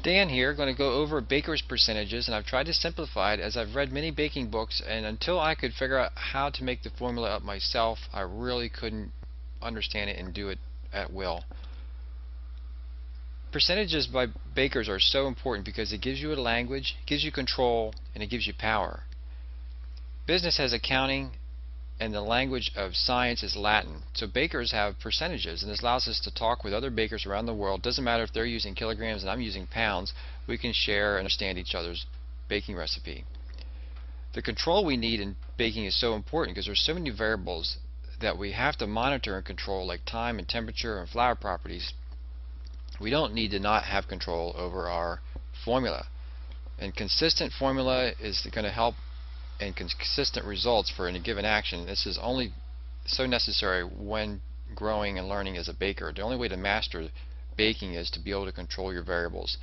Dan here, going to go over baker's percentages, and I've tried to simplify it as I've read many baking books, and until I could figure out how to make the formula up myself, I really couldn't understand it and do it at will. Percentages by bakers are so important because it gives you a language, gives you control, and it gives you power. Business has accounting, and the language of science is Latin. So bakers have percentages, and this allows us to talk with other bakers around the world. Doesn't matter if they're using kilograms and I'm using pounds, we can share and understand each other's baking recipe. The control we need in baking is so important because there's so many variables that we have to monitor and control, like time and temperature and flour properties. We don't need to not have control over our formula. And consistent formula is going to help and consistent results for any given action. This is only so necessary when growing and learning as a baker. The only way to master baking is to be able to control your variables.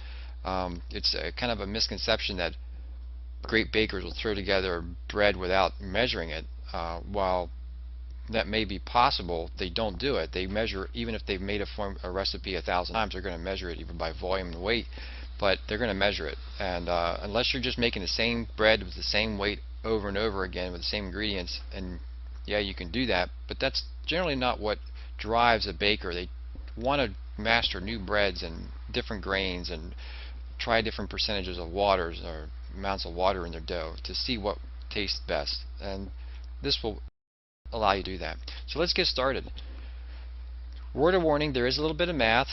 It's a kind of a misconception that great bakers will throw together bread without measuring it. While that may be possible, they don't do it. They measure, even if they've made a recipe 1,000 times, they're going to measure it even by volume and weight, but they're going to measure it. And unless you're just making the same bread with the same weight over and over again with the same ingredients, and yeah, you can do that, but that's generally not what drives a baker. They want to master new breads and different grains and try different percentages of waters or amounts of water in their dough to see what tastes best, and this will allow you to do that. So let's get started. Word of warning, there is a little bit of math,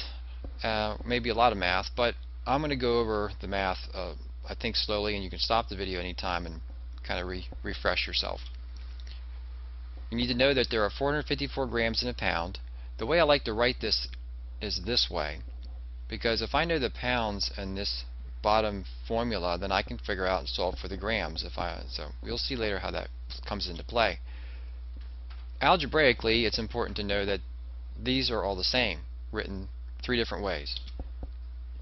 maybe a lot of math, but I'm going to go over the math I think slowly, and you can stop the video anytime and kind of refresh yourself. You need to know that there are 454 grams in a pound. The way I like to write this is this way, because if I know the pounds in this bottom formula, then I can figure out and solve for the grams. So we'll see later how that comes into play. Algebraically, it's important to know that these are all the same, written three different ways,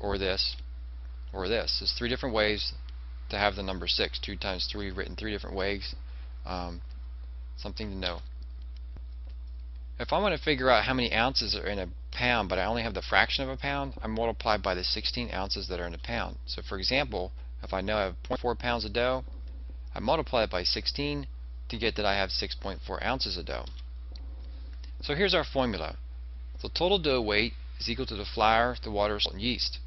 or this, or this. There's three different ways to have the number 6. 2 times 3 written three different ways. Something to know. If I want to figure out how many ounces are in a pound, but I only have the fraction of a pound, I multiply by the 16 ounces that are in a pound. So for example, if I know I have 0.4 pounds of dough, I multiply it by 16 to get that I have 6.4 ounces of dough. So here's our formula. The total dough weight is equal to the flour, the water, salt, and yeast.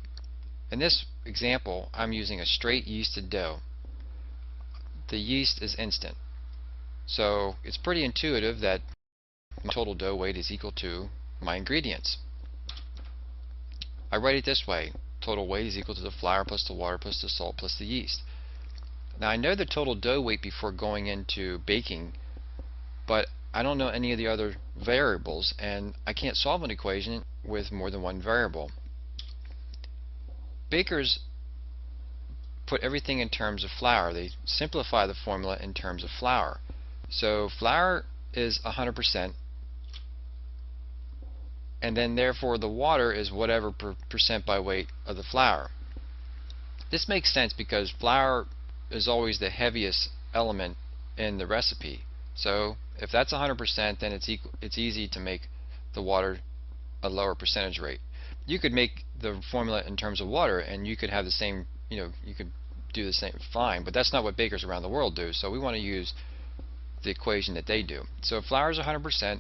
In this example, I'm using a straight yeasted dough. The yeast is instant. So it's pretty intuitive that my total dough weight is equal to my ingredients. I write it this way. Total weight is equal to the flour plus the water plus the salt plus the yeast. Now I know the total dough weight before going into baking, but I don't know any of the other variables, and I can't solve an equation with more than one variable. Bakers put everything in terms of flour. They simplify the formula in terms of flour. So flour is 100%, and then therefore the water is whatever percent by weight of the flour. This makes sense because flour is always the heaviest element in the recipe. So if that's 100%, then it's easy to make the water a lower percentage rate. You could make the formula in terms of water, and you could have the same, you could do the same fine, but that's not what bakers around the world do. So we want to use the equation that they do. So flour is 100%,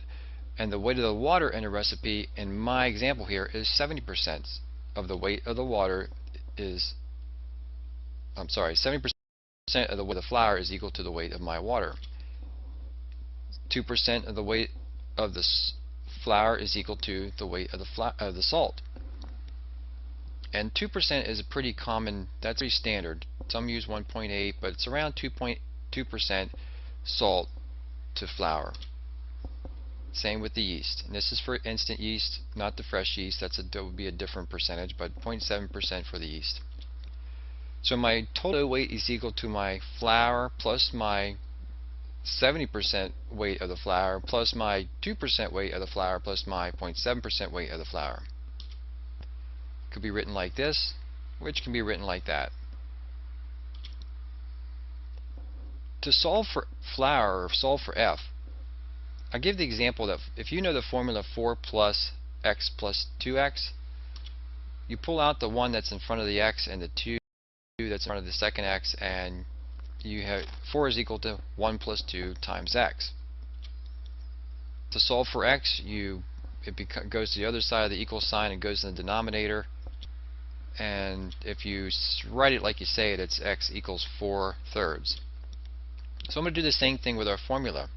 and the weight of the water in a recipe in my example here is 70% of the weight of the water is, 70% of the weight of the flour is equal to the weight of my water. 2% of the weight of the flour is equal to the weight of the salt. And 2% is a pretty common, that's pretty standard. Some use 1.8, but it's around 2.2% salt to flour. Same with the yeast. And this is for instant yeast, not the fresh yeast. That would be a different percentage, but 0.7% for the yeast. So my total weight is equal to my flour plus my 70% weight of the flour plus my 2% weight of the flour plus my 0.7% weight of the flour. Could be written like this, which can be written like that. To solve for flour or solve for F, I give the example that if you know the formula 4 plus x plus 2x, you pull out the 1 that's in front of the x and the 2 that's in front of the second x, and you have 4 is equal to 1 plus 2 times x. To solve for x, it goes to the other side of the equal sign and goes in the denominator, and if you write it like you say it, it's x equals 4/3. So I'm going to do the same thing with our formula.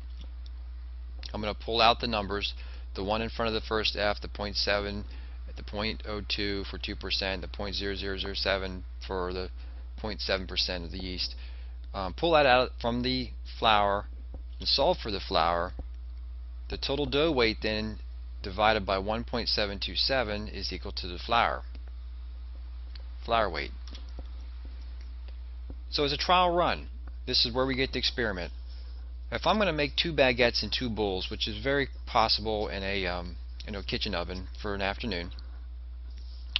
I'm going to pull out the numbers, the 1 in front of the first f, the 0.7, the 0.02 for 2%, the 0.0007 for the 0.7% of the yeast. Pull that out from the flour and solve for the flour. The total dough weight then divided by 1.727 is equal to the flour weight. So as a trial run, this is where we get to experiment. If I'm going to make 2 baguettes in 2 bowls, which is very possible in a kitchen oven for an afternoon,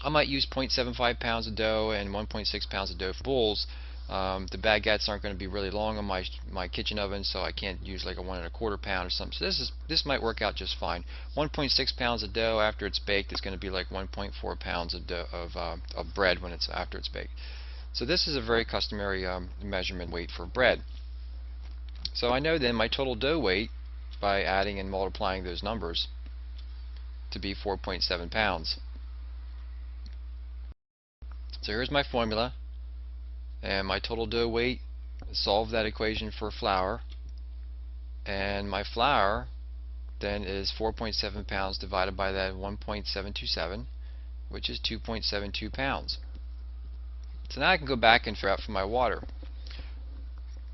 I might use 0.75 pounds of dough and 1.6 pounds of dough for bowls. The baguettes aren't going to be really long on my kitchen oven, so I can't use like a 1 1/4 pound or something. So this might work out just fine. 1.6 pounds of dough after it's baked is going to be like 1.4 pounds of bread when it's after it's baked. So this is a very customary measurement weight for bread. So I know then my total dough weight, by adding and multiplying those numbers, to be 4.7 pounds. So here's my formula, and my total dough weight, solve that equation for flour, and my flour then is 4.7 pounds divided by that 1.727, which is 2.72 pounds. So now I can go back and figure out for my water.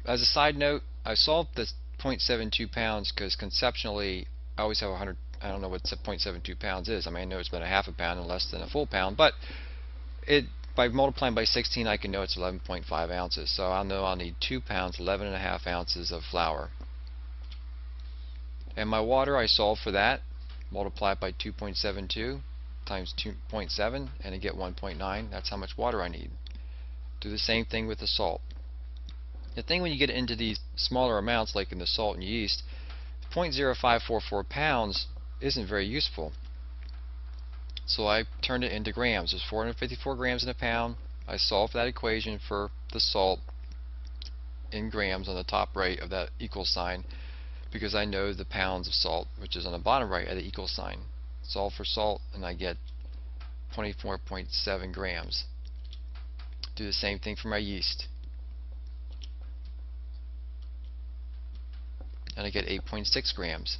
As a side note, I solved this 0.72 pounds because conceptually I always have 100. I don't know what 0.72 pounds is. I mean, I know it's about a half a pound and less than a full pound, but by multiplying by 16 I can know it's 11.5 ounces. So I'll know I'll need 2 pounds, 11.5 ounces of flour. And my water, I solve for that, multiply it by 2.72 times 2.7, and I get 1.9. That's how much water I need. Do the same thing with the salt. The thing when you get into these smaller amounts, like in the salt and yeast, 0.0544 pounds isn't very useful. So I turned it into grams. There's 454 grams in a pound. I solved that equation for the salt in grams on the top right of that equal sign, because I know the pounds of salt, which is on the bottom right of the equal sign. Solve for salt and I get 24.7 grams. Do the same thing for my yeast, and I get 8.6 grams.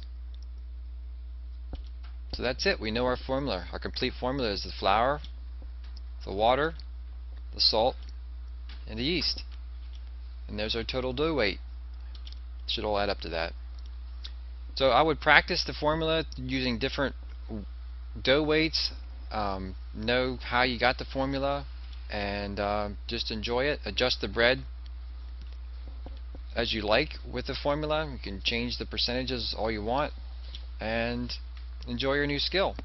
So that's it. We know our formula. Our complete formula is the flour, the water, the salt, and the yeast. And there's our total dough weight. It should all add up to that. So I would practice the formula using different dough weights. Know how you got the formula, and just enjoy it. Adjust the bread as you like with the formula. You can change the percentages all you want, and enjoy your new skill.